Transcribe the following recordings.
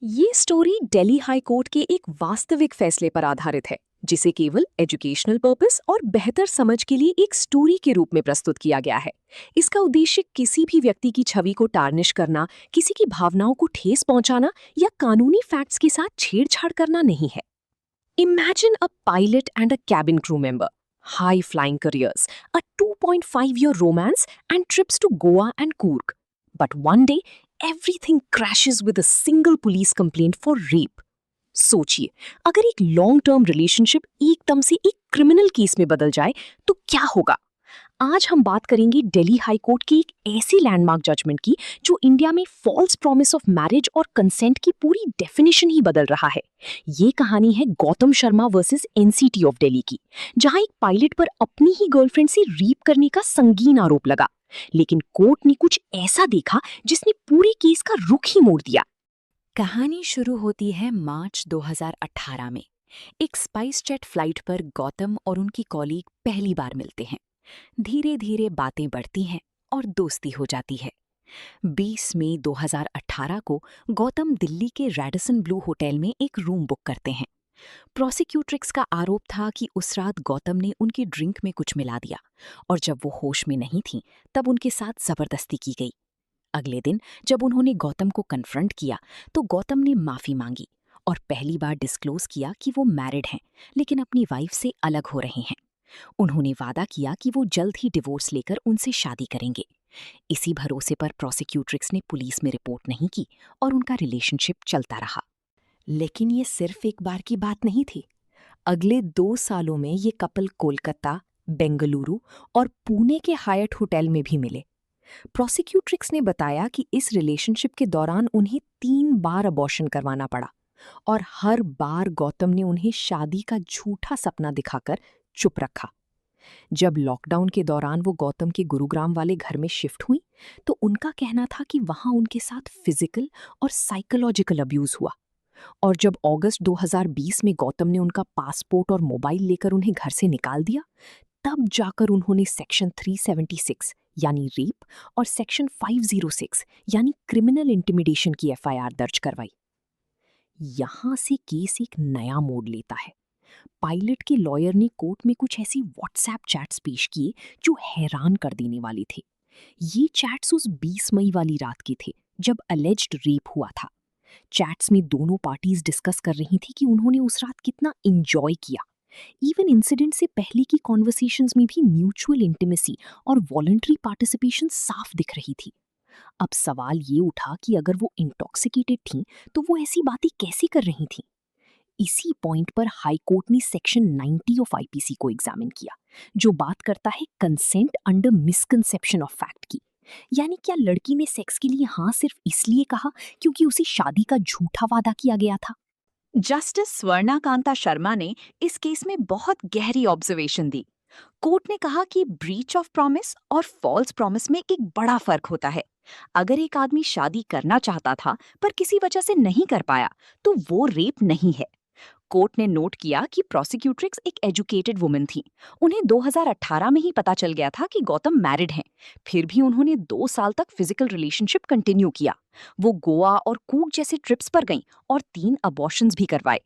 ये story Delhi high court के एक वास्तविक फैसले पर आधारित है, जिसे केवल एजुकेशनल पर्पस और बेहतर समझ के लिए एक स्टोरी के रूप में प्रस्तुत किया गया है। इसका उद्देश्य किसी भी व्यक्ति की छवि को टार्निश करना, किसी की भावनाओं को ठेस पहुंचाना या कानूनी फैक्ट्स के साथ छेड़छाड़ करना नहीं है। Imagine a pilot and a cabin crew member, high flying careers, a 2.5-year romance, and trips to Goa and Coorg. But one day, everything crashes with a single police complaint for rape. सोचिए, अगर एक long term relationship एकदम से एक criminal case में बदल जाए तो क्या होगा। आज हम बात करेंगे दिल्ली हाई कोर्ट की एक ऐसी लैंडमार्क जजमेंट की जो इंडिया में फॉल्स प्रॉमिस ऑफ मैरिज और कंसेंट की पूरी डेफिनेशन ही बदल रहा है। ये कहानी है Gautam Sharma versus NCT of Delhi की, जहां एक पायलट पर अपनी ही गर्लफ्रेंड से रेप करने का संगीन आरोप लगा, लेकिन कोर्ट ने कुछ ऐसा देखा जिसने पूरी केस का रुख ही मोड़ दिया। कहानी शुरू होती है मार्च 2018 में। एक स्पाइस जेट फ्लाइट पर गौतम और उनकी कॉलीग पहली बार मिलते हैं। धीरे धीरे बातें बढ़ती हैं और दोस्ती हो जाती है। 20 मई 2018 को गौतम दिल्ली के रैडिसन ब्लू होटल में एक रूम बुक करते हैं। प्रोसिक्यूट्रिक्स का आरोप था कि उस रात गौतम ने उनकी ड्रिंक में कुछ मिला दिया और जब वो होश में नहीं थी तब उनके साथ जबरदस्ती की गई। अगले दिन जब उन्होंने गौतम को कन्फ्रंट किया तो गौतम ने माफी मांगी और पहली बार डिस्क्लोज किया कि वो मैरिड हैं, लेकिन अपनी वाइफ से अलग हो रहे हैं। उन्होंने वादा किया कि वो जल्द ही डिवोर्स लेकर उनसे शादी करेंगे। इसी भरोसे पर प्रोसिक्यूट्रिक्स ने पुलिस में रिपोर्ट नहीं की और उनका रिलेशनशिप चलता रहा। लेकिन ये सिर्फ एक बार की बात नहीं थी। अगले 2 सालों में ये कपल कोलकाता, बेंगलुरु और पुणे के हायट होटल में भी मिले। प्रोसिक्यूट्रिक्स ने बताया कि इस रिलेशनशिप के दौरान उन्हें 3 बार अबॉर्शन करवाना पड़ा और हर बार गौतम ने उन्हें शादी का झूठा सपना दिखाकर चुप रखा। जब लॉकडाउन के दौरान वो गौतम के गुरुग्राम वाले घर में शिफ्ट हुई तो उनका कहना था कि वहां उनके साथ फिजिकल और साइकोलॉजिकल अब्यूज हुआ। और जब अगस्त 2020 में गौतम ने उनका पासपोर्ट और मोबाइल लेकर उन्हें घर से निकाल दिया, तब जाकर उन्होंने सेक्शन 376 यानी रेप और सेक्शन 506 यानी क्रिमिनल इंटिमिडेशन की एफआईआर दर्ज करवाई। यहां से केस एक नया मोड़ लेता है। पायलट के लॉयर ने कोर्ट में कुछ ऐसी व्हाट्सएप चैट्स पेश किए जो हैरान कर देने वाली थे। ये चैट्स उस 20 मई वाली रात के थे जब अलेज्ड रेप हुआ था। चैट्स में दोनों पार्टीज डिस्कस कर रही थी कि उन्होंने उस रात कितना एंजॉय किया। इवन इंसिडेंट से पहले की कॉन्वर्सेशंस में भी म्यूचुअल इंटीमेसी और वॉलंटरी पार्टिसिपेशन साफ दिख रही थी। अब सवाल ये उठा कि अगर वो इंटॉक्सिकेटेड थीं तो वो ऐसी बातें कैसे कर रही थीं। इसी पॉइंट पर हाई कोर्ट ने सेक्शन 90 ऑफ आईपीसी को एग्जामिन किया, जो बात करता है consent under misconception of fact की। यानी क्या लड़की ने सेक्स के लिए हाँ सिर्फ इसलिए कहा क्योंकि उसे शादी का झूठा वादा किया गया था। जस्टिस स्वर्णा कांता शर्मा ने इस केस में बहुत गहरी ऑब्जर्वेशन दी। कोर्ट ने कहा कि ब्रीच ऑफ प्रॉमिस और फॉल्स प्रॉमिस में एक बड़ा फर्क होता है। अगर एक आदमी शादी करना चाहता था पर किसी वजह से नहीं कर पाया तो वो रेप नहीं है। कोर्ट ने नोट किया कि प्रोसिक्यूट्रिक्स एक एजुकेटेड वुमन थी। उन्हें 2018 में ही पता चल गया था कि गौतम मैरिड हैं। फिर भी उन्होंने 2 साल तक फिजिकल रिलेशनशिप कंटिन्यू किया। वो गोवा और कूक जैसे ट्रिप्स पर गईं और 3 अबॉर्शंस भी करवाए।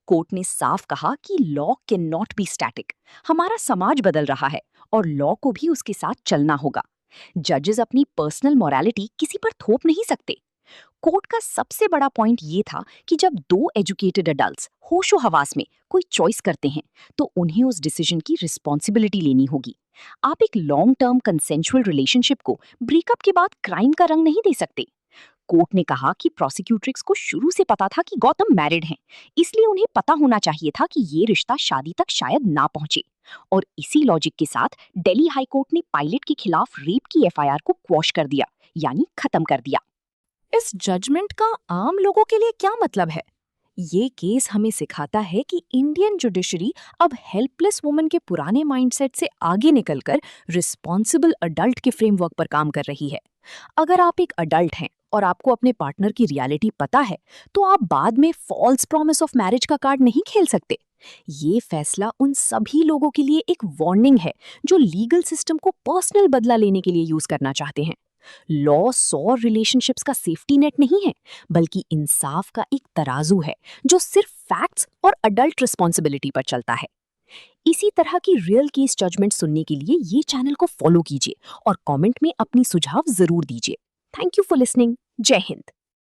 कोर्ट ने साफ कहा कि law can not be static. हमारा समाज बदल रहा है और लॉ को भी उसके साथ चलना होगा। जजेस अपनी पर्सनल मोरालिटी किसी पर थोप नहीं सकते। कोर्ट का सबसे बड़ा पॉइंट ये था कि जब 2 एजुकेटेड अडल्ट्स होशो हवास में कोई चॉइस करते हैं तो उन्हें उस डिसीजन की रिस्पॉन्सिबिलिटी लेनी होगी। आप एक लॉन्ग टर्म कंसेंशुअल रिलेशनशिप को ब्रेकअप के बाद क्राइम का रंग नहीं दे सकते। कोर्ट ने कहा कि प्रोसिक्यूट्रिक्स को शुरू से पता था कि गौतम मैरिड हैं, इसलिए उन्हें पता होना चाहिए था कि ये रिश्ता शादी तक शायद ना पहुंचे। और इसी लॉजिक के साथ दिल्ली हाई कोर्ट ने पायलट के खिलाफ रेप की एफआईआर को क्वॉश कर दिया, यानी खत्म कर दिया। इस जजमेंट का आम लोगों के लिए क्या मतलब है? ये केस हमें सिखाता है कि इंडियन जुडिशरी अब हेल्पलेस वुमन के पुराने माइंडसेट से आगे निकलकर रिस्पॉन्सिबल अडल्ट के फ्रेमवर्क पर काम कर रही है। अगर आप एक अडल्ट हैं और आपको अपने पार्टनर की रियलिटी पता है तो आप बाद में फॉल्स प्रॉमिस ऑफ मैरिज का कार्ड नहीं खेल सकते। ये फैसला उन सभी लोगों के लिए एक वार्निंग है जो लीगल सिस्टम को पर्सनल बदला लेने के लिए यूज करना चाहते हैं। लॉ 100 रिलेशनशिप्स का सेफ्टी नेट नहीं है, बल्कि इंसाफ का एक तराजू है जो सिर्फ फैक्ट्स और अडल्ट रिस्पॉन्सिबिलिटी पर चलता है। इसी तरह की रियल केस जजमेंट सुनने के लिए ये चैनल को फॉलो कीजिए और कमेंट में अपनी सुझाव जरूर दीजिए। Thank you for listening. जय हिंद।